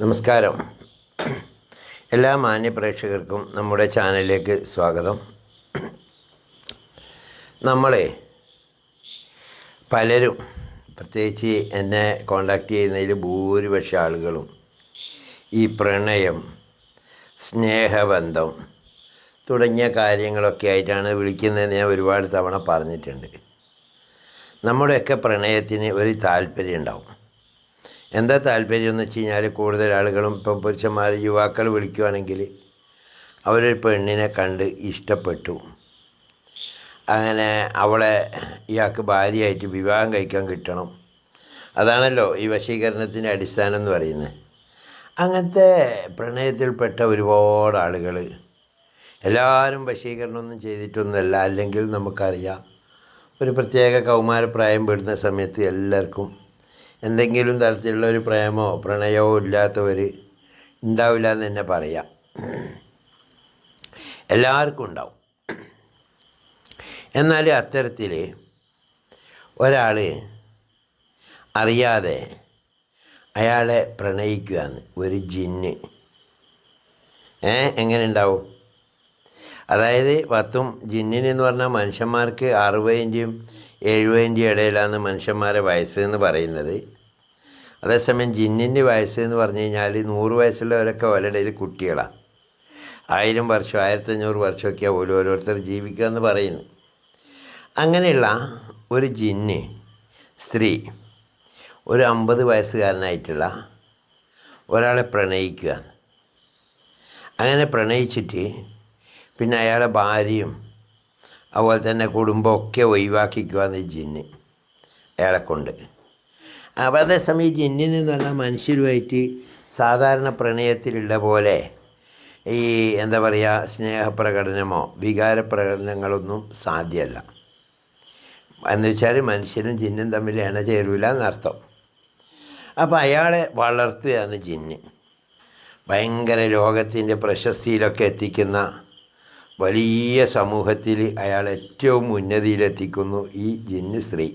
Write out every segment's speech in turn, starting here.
നമസ്കാരം. എല്ലാ മാന്യ പ്രേക്ഷകർക്കും നമ്മുടെ ചാനലിലേക്ക് സ്വാഗതം. പലരും പ്രത്യേകിച്ച് എന്നെ കോണ്ടാക്ട് ചെയ്യുന്നതിൽ ഭൂരിപക്ഷ ആളുകളും ഈ പ്രണയം, സ്നേഹബന്ധം തുടങ്ങിയ കാര്യങ്ങളൊക്കെ ആയിട്ടാണ് വിളിക്കുന്നതെന്ന് ഞാൻ ഒരുപാട് തവണ പറഞ്ഞിട്ടുണ്ട്. നമ്മുടെയൊക്കെ പ്രണയത്തിന് ഒരു താല്പര്യം ഉണ്ടാവും. എന്താ താല്പര്യം എന്ന് വെച്ച് കഴിഞ്ഞാൽ, കൂടുതൽ ആളുകളും ഇപ്പം പുരുഷന്മാർ, യുവാക്കൾ വിളിക്കുകയാണെങ്കിൽ അവരൊരു പെണ്ണിനെ കണ്ട് ഇഷ്ടപ്പെട്ടു, അങ്ങനെ അവളെ ഇയാൾക്ക് ഭാര്യയായിട്ട് വിവാഹം കഴിക്കാൻ കിട്ടണം. അതാണല്ലോ ഈ വശീകരണത്തിൻ്റെ അടിസ്ഥാനം എന്ന് പറയുന്നത്. അങ്ങനത്തെ പ്രണയത്തിൽപ്പെട്ട ഒരുപാട് ആളുകൾ, എല്ലാവരും വശീകരണമൊന്നും ചെയ്തിട്ടൊന്നുമല്ല. അല്ലെങ്കിൽ നമുക്കറിയാം, ഒരു പ്രത്യേക കൗമാരപ്രായം പെടുന്ന സമയത്ത് എല്ലാവർക്കും എന്തെങ്കിലും തരത്തിലുള്ള ഒരു പ്രേമോ പ്രണയമോ ഇല്ലാത്തവർ ഉണ്ടാവില്ല എന്ന് തന്നെ പറയാം. എല്ലാവർക്കും ഉണ്ടാവും. എന്നാൽ അത്തരത്തിൽ ഒരാൾ അറിയാതെ അയാളെ പ്രണയിക്കുകയെന്ന് ഒരു ജിന്ന് എങ്ങനെ ഉണ്ടാവും? അതായത് ജിന്നിനെന്ന് പറഞ്ഞാൽ മനുഷ്യന്മാർക്ക് 60ൻ്റെയും 70ൻ്റെയും ഇടയിലാണ് മനുഷ്യന്മാരെ വയസ്സ് എന്ന് പറയുന്നത്. അതേസമയം ജിന്നിൻ്റെ വയസ്സ് എന്ന് പറഞ്ഞു കഴിഞ്ഞാൽ 100 വയസ്സുള്ളവരൊക്കെ ഒരിടയിൽ കുട്ടികളാണ്. 1000 വർഷം 1500 വർഷമൊക്കെയാണ് ഓരോരുത്തർ ജീവിക്കുക എന്ന് പറയുന്നു. അങ്ങനെയുള്ള ഒരു ജിന്ന് സ്ത്രീ ഒരു 50 വയസ്സുകാരനായിട്ടുള്ള ഒരാളെ പ്രണയിക്കുക. അങ്ങനെ പ്രണയിച്ചിട്ട് പിന്നെ അയാളെ ഭാര്യയും അതുപോലെ തന്നെ കുടുംബമൊക്കെ ഒഴിവാക്കിക്കുവാന്ന് ജിന്ന് അയാളെ കൊണ്ട്. അപ്പോൾ അതേസമയം ഈ ജിന്നിന് എന്ന് പറഞ്ഞാൽ മനുഷ്യരുമായിട്ട് സാധാരണ പ്രണയത്തിലുള്ള പോലെ ഈ എന്താ പറയുക, സ്നേഹപ്രകടനമോ വികാരപ്രകടനങ്ങളൊന്നും സാധ്യമല്ല. എന്ന് വെച്ചാൽ മനുഷ്യനും ജിന്നും തമ്മിൽ ചേരൂല എന്നർത്ഥം. അപ്പോൾ അയാളെ വളർത്തുകയാണ് ജിന്ന്. ഭയങ്കര ലോകത്തിൻ്റെ പ്രശസ്തിയിലൊക്കെ എത്തിക്കുന്ന വലിയ സമൂഹത്തിൽ അയാൾ ഏറ്റവും ഉന്നതിയിലെത്തിക്കുന്നു ഈ ജിന്ന് സ്ത്രീ.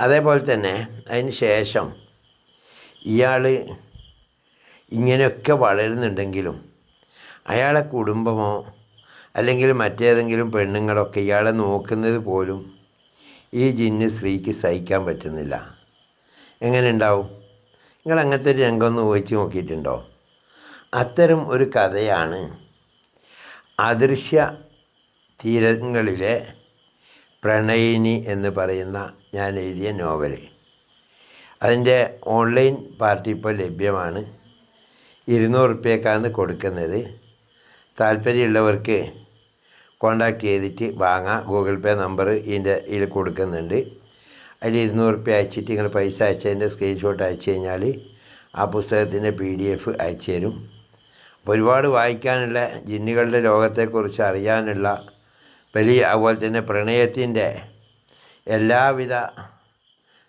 അതേപോലെ തന്നെ അതിന് ശേഷം ഇയാൾ ഇങ്ങനെയൊക്കെ വളരുന്നുണ്ടെങ്കിലും അയാളെ കുടുംബമോ അല്ലെങ്കിൽ മറ്റേതെങ്കിലും പെണ്ണുങ്ങളൊക്കെ ഇയാളെ നോക്കുന്നത് പോലും ഈ ജിന്ന് സ്ത്രീക്ക് സഹിക്കാൻ പറ്റുന്നില്ല. എങ്ങനെ ഉണ്ടാവും? നിങ്ങൾ അങ്ങനത്തെ ഒരു രംഗം ഒന്ന് ഊഹിച്ച് നോക്കിയിട്ടുണ്ടോ? അത്തരം ഒരു കഥയാണ് അദൃശ്യ തീരങ്ങളിലെ പ്രണയിനി എന്ന് പറയുന്ന ഞാൻ എഴുതിയ നോവൽ. അതിൻ്റെ ഓൺലൈൻ പാർട്ടി ഇപ്പോൾ ലഭ്യമാണ്. 200 റുപ്യക്കാണ് കൊടുക്കുന്നത്. താല്പര്യമുള്ളവർക്ക് കോണ്ടാക്ട് ചെയ്തിട്ട് വാങ്ങാം. ഗൂഗിൾ പേ നമ്പർ ഇതിൽ കൊടുക്കുന്നുണ്ട്. അതിൽ 200 റുപ്യ അയച്ചിട്ട് നിങ്ങൾ പൈസ അയച്ചതിൻ്റെ സ്ക്രീൻഷോട്ട് അയച്ചു കഴിഞ്ഞാൽ ആ പുസ്തകത്തിൻ്റെ PDF അയച്ചു തരും. അപ്പോൾ ഒരുപാട് വായിക്കാനുള്ള, ജിന്നുകളുടെ ലോകത്തെക്കുറിച്ച് അറിയാനുള്ള അതുപോലെ തന്നെ പ്രണയത്തിൻ്റെ എല്ലാവിധ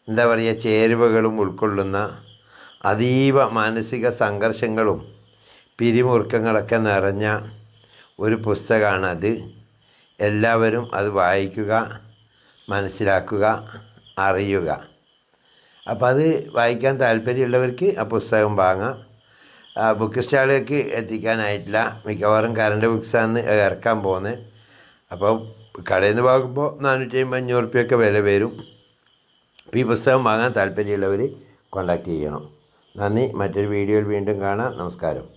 എന്താ പറയുക ചേരുവകളും ഉൾക്കൊള്ളുന്ന അതീവ മാനസിക സംഘർഷങ്ങളും പിരിമുറുക്കങ്ങളൊക്കെ നിറഞ്ഞ ഒരു പുസ്തകമാണത്. എല്ലാവരും അത് വായിക്കുക, മനസ്സിലാക്കുക, അറിയുക. അപ്പോൾ അത് വായിക്കാൻ താല്പര്യമുള്ളവർക്ക് ആ പുസ്തകം വാങ്ങാം. ബുക്ക് സ്റ്റാളിലേക്ക് എത്തിക്കാനായിട്ടില്ല. മിക്കവാറും കറണ്ട് ബുക്സാണ് ഇറക്കാൻ പോകുന്നത്. അപ്പോൾ കടയിൽ നിന്ന് വാങ്ങുമ്പോൾ 450-500 റുപ്യൊക്കെ വില വരും. അപ്പോൾ ഈ പുസ്തകം വാങ്ങാൻ താല്പര്യമുള്ളവർ കോണ്ടാക്ട് ചെയ്യണം. നന്ദി. മറ്റൊരു വീഡിയോയിൽ വീണ്ടും കാണാം. നമസ്കാരം.